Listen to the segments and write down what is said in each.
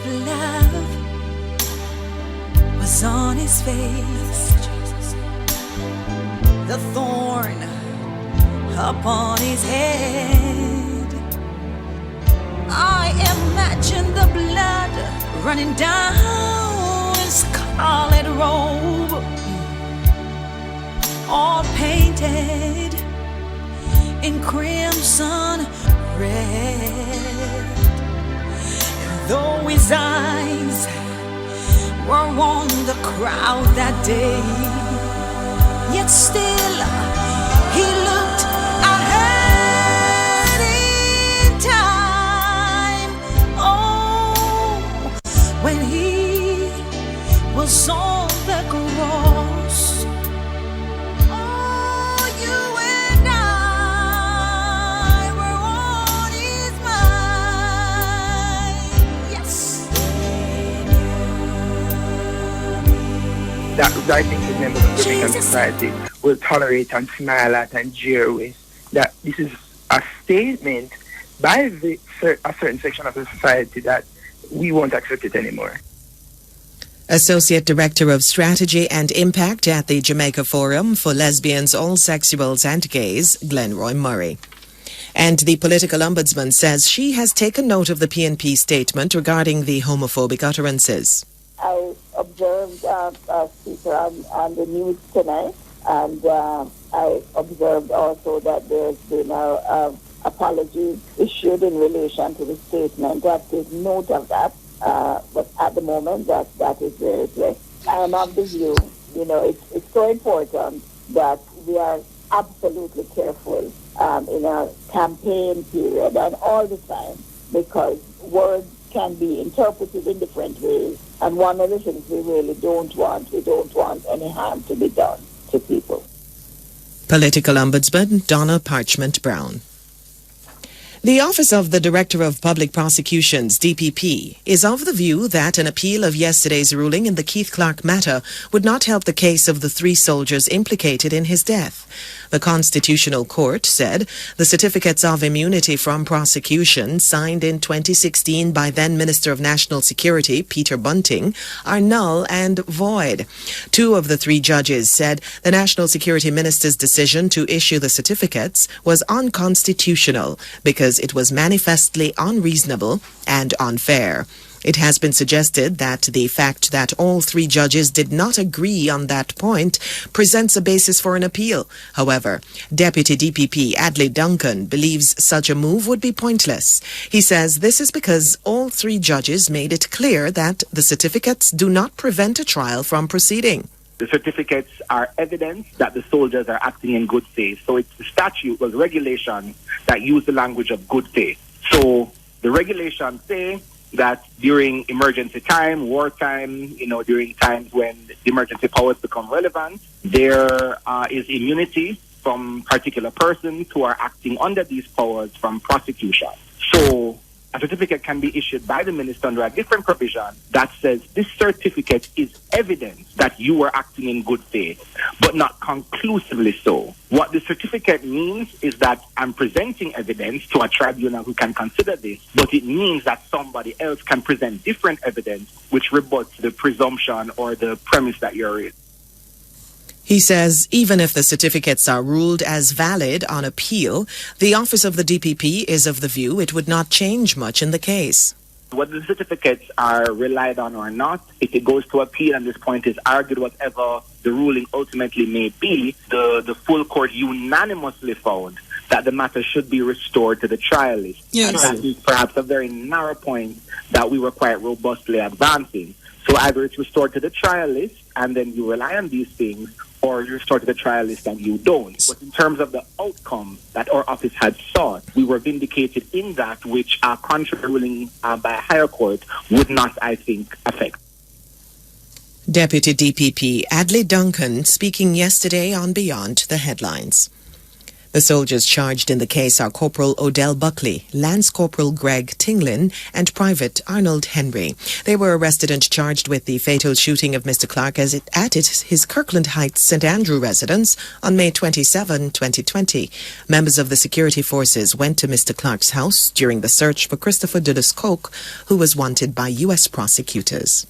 of love was on his face, the thorn upon his head. I imagine the blood running down his scarlet robe, all painted in crimson red. And though his eyes were on the crowd that day, yet still he looked ahead in time. Oh, when he was on the cross. Oh, you and I were on his mind. Yes. That I think the members of the Jamaican society will tolerate and smile at and jeer with. That this is a statement by a certain section of the society that we won't accept it anymore. Associate Director of Strategy and Impact at the Jamaica Forum for Lesbians, All Sexuals and Gays, Glenroy Murray. And the political ombudsman says she has taken note of the PNP statement regarding the homophobic utterances. I observed Speaker on the news tonight, and I observed also that there's been an apology issued in relation to the statement. I take note of that, but at the moment that is very clear. I am of the view, it's so important that we are absolutely careful in our campaign period and all the time, because words can be interpreted in different ways. And one of the things we really don't want any harm to be done to people. Political Ombudsman Donna Parchment Brown. The Office of the Director of Public Prosecutions, DPP, is of the view that an appeal of yesterday's ruling in the Keith Clark matter would not help the case of the 3 soldiers implicated in his death. The Constitutional Court said the certificates of immunity from prosecution signed in 2016 by then Minister of National Security, Peter Bunting, are null and void. 2 of the 3 judges said the National Security Minister's decision to issue the certificates was unconstitutional because it was manifestly unreasonable and unfair. It has been suggested that the fact that all 3 judges did not agree on that point presents a basis for an appeal. However, Deputy DPP Adley Duncan believes such a move would be pointless. He says this is because all 3 judges made it clear that the certificates do not prevent a trial from proceeding. The certificates are evidence that the soldiers are acting in good faith. So it's the statute, the regulation that use the language of good faith. So the regulations say that during emergency time, wartime, during times when the emergency powers become relevant, there is immunity from particular persons who are acting under these powers from prosecution. So a certificate can be issued by the minister under a different provision that says this certificate is evidence that you were acting in good faith, but not conclusively so. What the certificate means is that I'm presenting evidence to a tribunal who can consider this, but it means that somebody else can present different evidence which rebuts the presumption or the premise that you're in. He says even if the certificates are ruled as valid on appeal, the Office of the DPP is of the view it would not change much in the case. Whether the certificates are relied on or not, if it goes to appeal and this point is argued, whatever the ruling ultimately may be, the full court unanimously found that the matter should be restored to the trialist. Yes. And that is perhaps a very narrow point that we were quite robustly advancing. So either it's restored to the trialist and then you rely on these things, or you restore to the trialist and you don't. But in terms of the outcome that our office had sought, we were vindicated in that which our contrary ruling by a higher court would not, I think, affect. Deputy DPP Adley Duncan speaking yesterday on Beyond the Headlines. The soldiers charged in the case are Corporal Odell Buckley, Lance Corporal Greg Tinglin, and Private Arnold Henry. They were arrested and charged with the fatal shooting of Mr. Clark at his Kirkland Heights St. Andrew residence on May 27, 2020. Members of the security forces went to Mr. Clark's house during the search for Christopher Dulles Koch, who was wanted by U.S. prosecutors.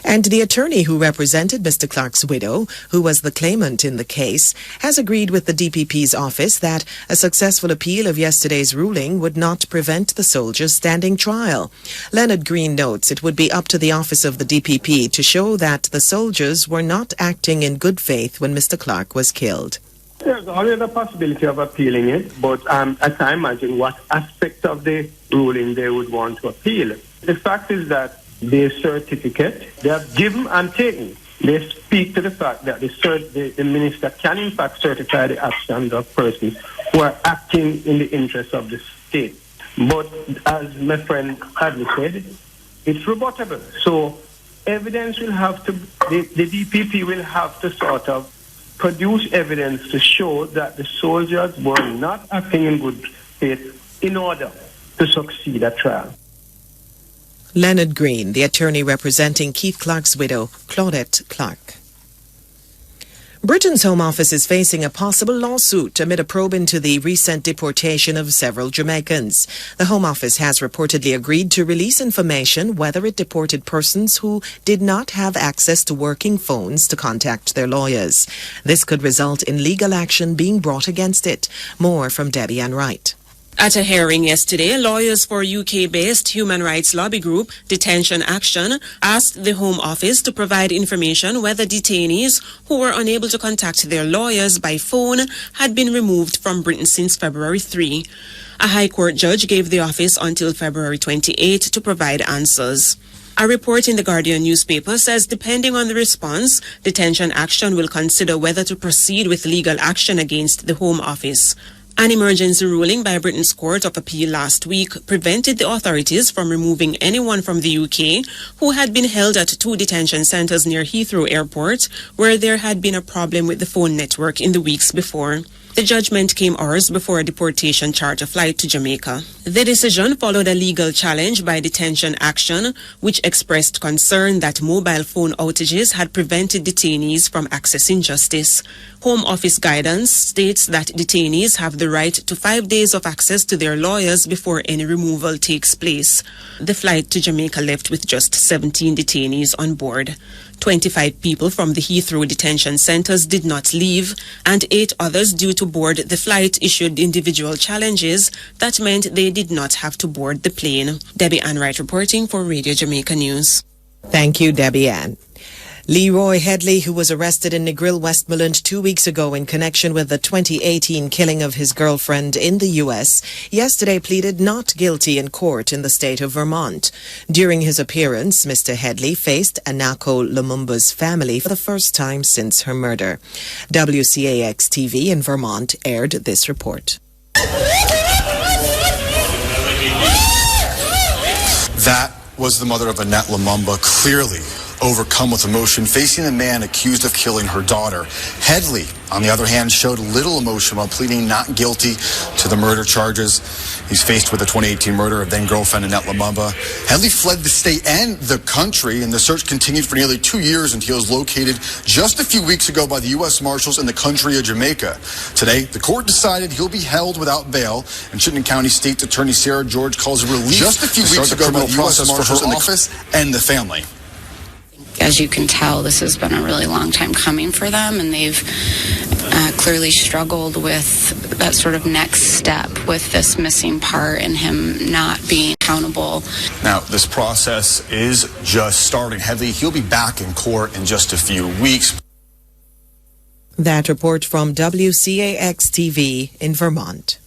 And the attorney who represented Mr. Clark's widow, who was the claimant in the case, has agreed with the DPP's office that a successful appeal of yesterday's ruling would not prevent the soldiers standing trial. Leonard Green notes it would be up to the office of the DPP to show that the soldiers were not acting in good faith when Mr. Clark was killed. There's always a possibility of appealing it, but as I imagine what aspect of the ruling they would want to appeal. The fact is that the certificate, they have given and taken. They speak to the fact that the minister can in fact certify the actions of persons who are acting in the interest of the state. But as my friend Hadley said, it's rebuttable. So evidence will have to, the DPP will have to sort of produce evidence to show that the soldiers were not acting in good faith in order to succeed at trial. Leonard Green, the attorney representing Keith Clark's widow, Claudette Clark. Britain's Home Office is facing a possible lawsuit amid a probe into the recent deportation of several Jamaicans. The Home Office has reportedly agreed to release information whether it deported persons who did not have access to working phones to contact their lawyers. This could result in legal action being brought against it. More from Debbie Ann Wright. At a hearing yesterday, lawyers for UK-based human rights lobby group Detention Action asked the Home Office to provide information whether detainees who were unable to contact their lawyers by phone had been removed from Britain since February 3. A High Court judge gave the office until February 28 to provide answers. A report in the Guardian newspaper says depending on the response, Detention Action will consider whether to proceed with legal action against the Home Office. An emergency ruling by Britain's Court of Appeal last week prevented the authorities from removing anyone from the UK who had been held at 2 detention centres near Heathrow Airport, where there had been a problem with the phone network in the weeks before. The judgment came hours before a deportation charter flight to Jamaica. The decision followed a legal challenge by Detention Action, which expressed concern that mobile phone outages had prevented detainees from accessing justice. Home Office guidance states that detainees have the right to 5 days of access to their lawyers before any removal takes place. The flight to Jamaica left with just 17 detainees on board. 25 people from the Heathrow detention centres did not leave, and 8 others due to board the flight issued individual challenges that meant they did not have to board the plane. Debbie Ann Wright reporting for Radio Jamaica News. Thank you, Debbie Ann. Leroy Headley, who was arrested in Negril, Westmoreland 2 weeks ago in connection with the 2018 killing of his girlfriend in the U.S., yesterday pleaded not guilty in court in the state of Vermont. During his appearance, Mr. Headley faced Anako Lumumba's family for the first time since her murder. WCAX-TV in Vermont aired this report. That was the mother of Annette Lumumba, clearly overcome with emotion, facing a man accused of killing her daughter. Headley, on the other hand, showed little emotion while pleading not guilty to the murder charges. He's faced with the 2018 murder of then-girlfriend Annette Lumumba. Headley fled the state and the country, and the search continued for nearly 2 years until he was located just a few weeks ago by the U.S. Marshals in the country of Jamaica. Today, the court decided he'll be held without bail, and Chittenden County State's Attorney Sarah George calls it relief just a few weeks ago by the U.S. Marshals in the office and the family. As you can tell, this has been a really long time coming for them, and they've clearly struggled with that sort of next step with this missing part and him not being accountable. Now, this process is just starting. Headley, he'll be back in court in just a few weeks. That report from WCAX-TV in Vermont.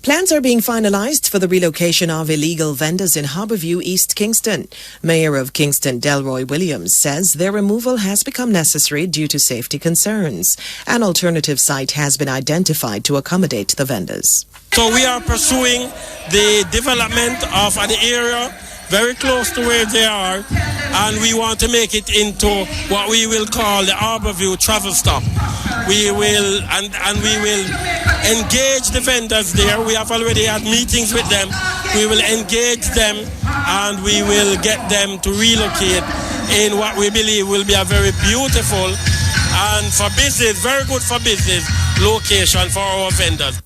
Plans are being finalized for the relocation of illegal vendors in Harborview, East Kingston. Mayor of Kingston, Delroy Williams, says their removal has become necessary due to safety concerns. An alternative site has been identified to accommodate the vendors. So we are pursuing the development of an area very close to where they are, and we want to make it into what we will call the Harborview travel stop. we will engage the vendors there. We have already had meetings with them. We will engage them and we will get them to relocate in what we believe will be a very beautiful and for business, very good for business location for our vendors.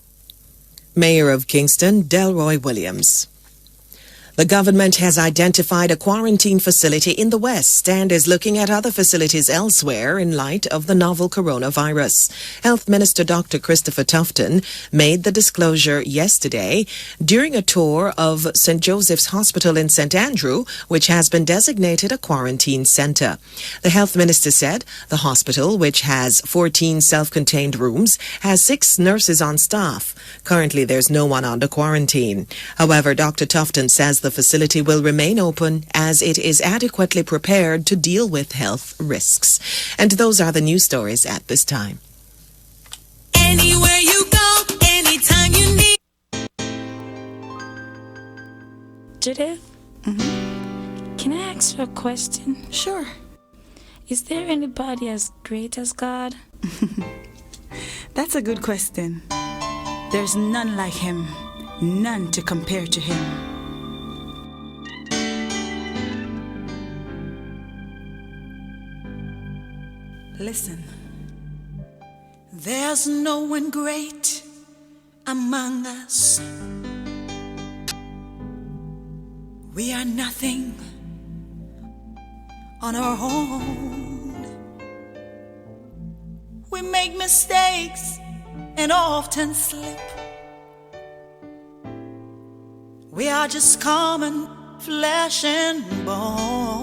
Mayor of Kingston, Delroy Williams. The government has identified a quarantine facility in the West and is looking at other facilities elsewhere in light of the novel coronavirus. Health Minister Dr. Christopher Tufton made the disclosure yesterday during a tour of St. Joseph's Hospital in St. Andrew, which has been designated a quarantine center. The health minister said the hospital, which has 14 self-contained rooms, has 6 nurses on staff. Currently, there's no one under quarantine. However, Dr. Tufton says the facility will remain open as it is adequately prepared to deal with health risks. And those are the news stories at this time. Anywhere you go, anytime you need. Judith? Can I ask you a question? Sure. Is there anybody as great as God? That's a good question. There's none like him, none to compare to him. Listen. There's no one great among us. We are nothing on our own. We make mistakes and often slip. We are just common flesh and bone.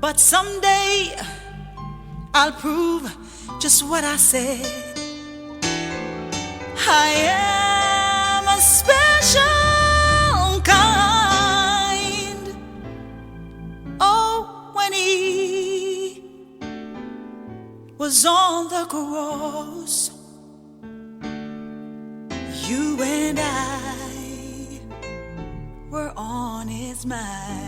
But someday I'll prove just what I said. I am a special kind. Oh, when he was on the cross, you and I were on his mind.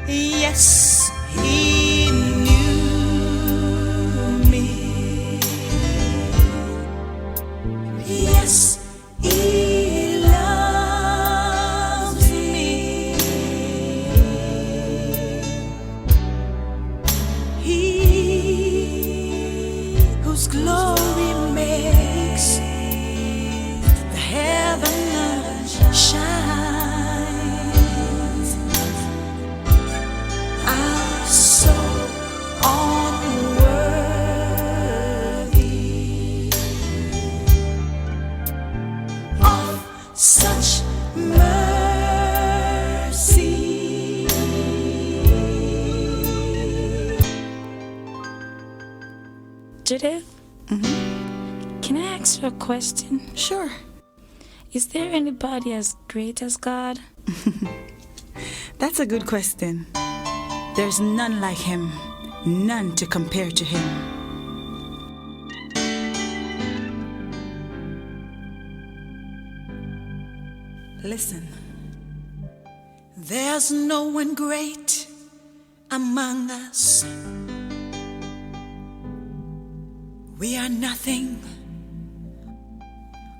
Yes, he knew me. Yes, he loves me. He whose glory makes the heaven shine. So unworthy of such mercy. Judith? Can I ask you a question? Sure. Is there anybody as great as God? That's a good question. There's none like him, none to compare to him. Listen. There's no one great among us. We are nothing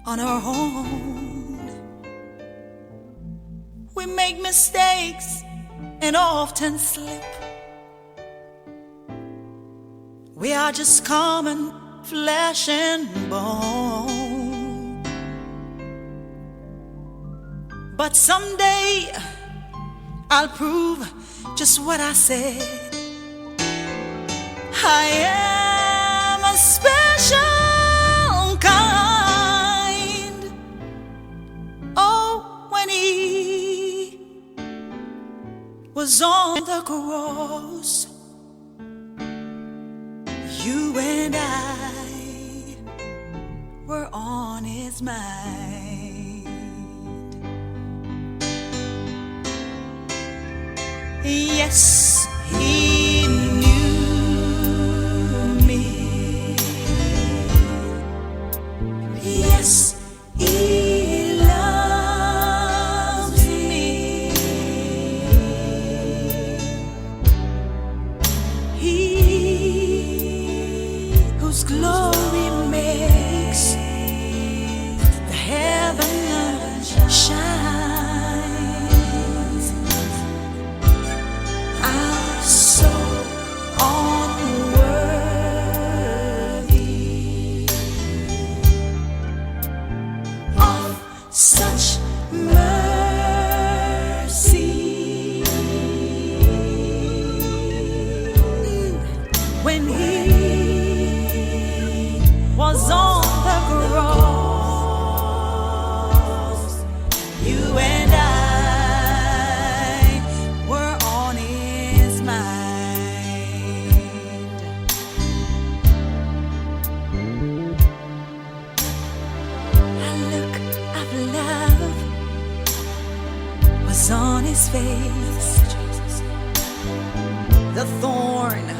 on our own. We make mistakes and often slip. We are just common flesh and bone. But someday I'll prove just what I said. I am a special kind. Oh, when he was on the cross, you and I were on his mind. Yes, he knew me. Yes, he loves me. glory makes the heaven shines. I'm so unworthy of such mercy. When he was on the cross, you and I were on his mind. A look of love was on his face, the thorn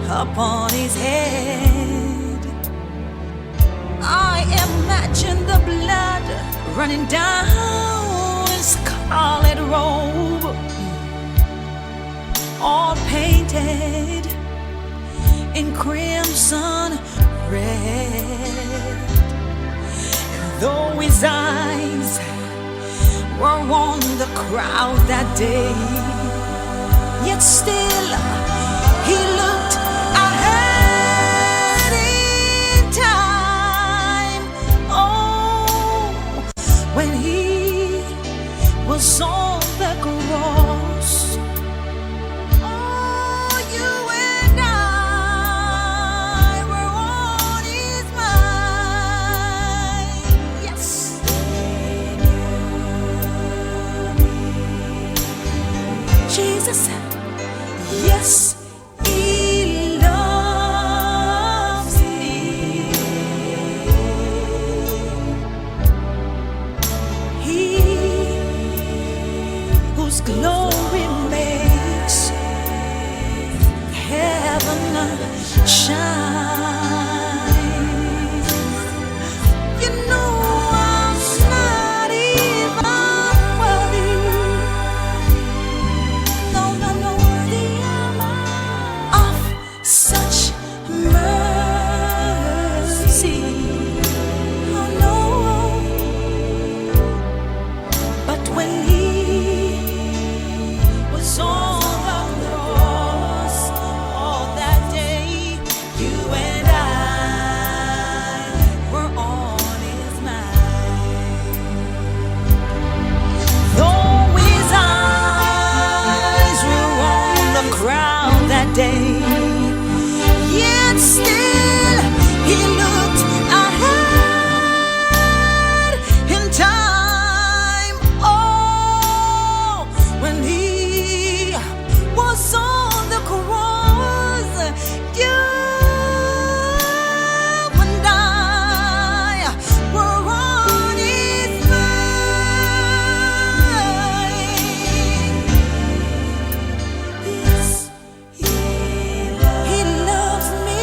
upon his head. I imagine the blood running down his scarlet robe, all painted in crimson red. And though his eyes were on the crowd that day, yet still he looked ahead in time. Oh, when he was on the cross, oh, you and I were on his mind. Yes, Jesus. Yes, he loves me. He whose glory makes heaven shine. You know I'm not even worthy. No, no, no, worthy am I of such mercy. Oh no, but when he was on the cross, all that day, you and I were on his mind. Though his eyes were on the crowd that day, yet still he looked ahead in time. Oh, when he was on the cross, you and I were on his mind. Yes, he loves me.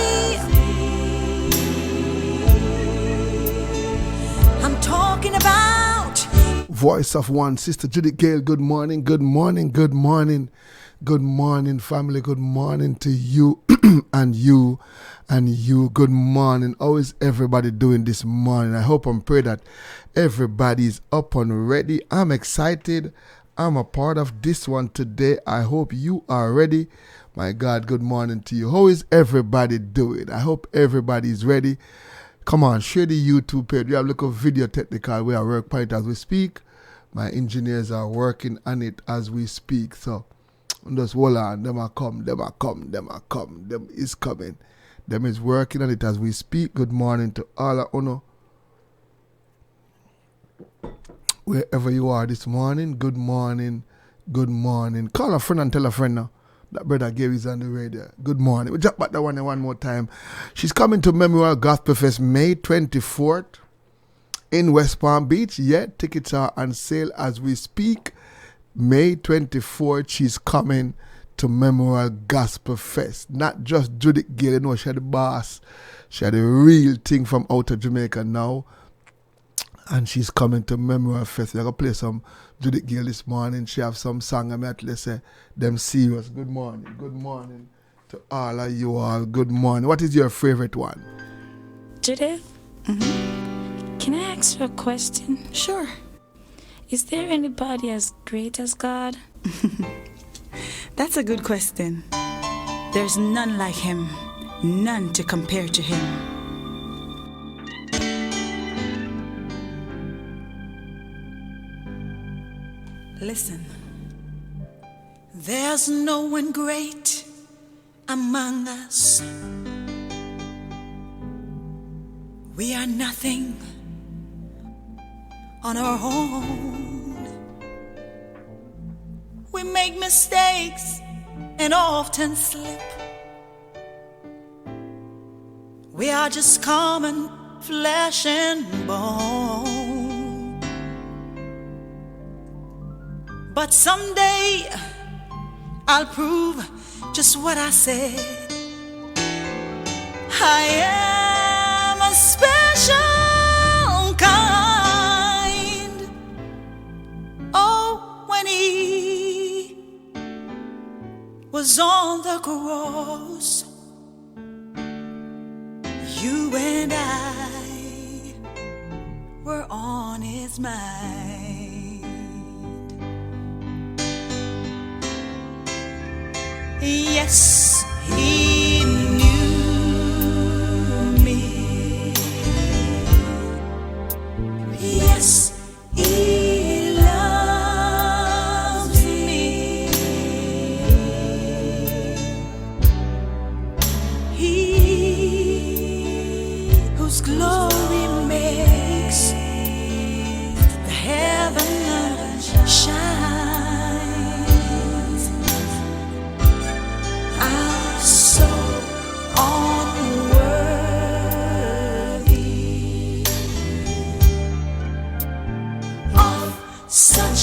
I'm talking about Voice of One, Sister To The Gale. Good morning, good morning, good morning, good morning, family. Good morning to you and you and you. Good morning. How is everybody doing this morning? I hope and pray that everybody's up and ready. I'm excited. I'm a part of this one today. I hope you are ready. My God, good morning to you. How is everybody doing? I hope everybody's ready. Come on, share the YouTube page. We have a little video technical. We are working on it as we speak. My engineers are working on it as we speak. So just hold on. Them are come. Them is coming. Them is working on it as we speak. Good morning to all of you. Wherever you are this morning, good morning. Good morning. Call a friend and tell a friend now. That brother Gary's on the radio. Good morning. We drop back that one more time. She's coming to Memorial Gospel Fest May 24th in West Palm Beach. Yeah, tickets are on sale as we speak. May 24th, she's coming to Memorial Gospel Fest. Not just Judith Gale, you know, she had the boss. She had the real thing from out of Jamaica now. And she's coming to Memorial Fest. We're going to play some Judith Gale this morning. She have some song. I'm at, let's say, them serious. Good morning. Good morning to To all of you all, good morning. What is your favorite one? Judith, can I ask you a question? Sure. Is there anybody as great as God? That's a good question. There's none like him, none to compare to him. Listen. There's no one great among us. We are nothing on our own. We make mistakes and often slip. We are just common flesh and bone. But someday I'll prove just what I said. I am a special kind. Oh, when he was on the cross, you and I were on his mind. Yes, he knew me. Yes, he loves me. He whose glory makes the heaven shine. So unworthy of such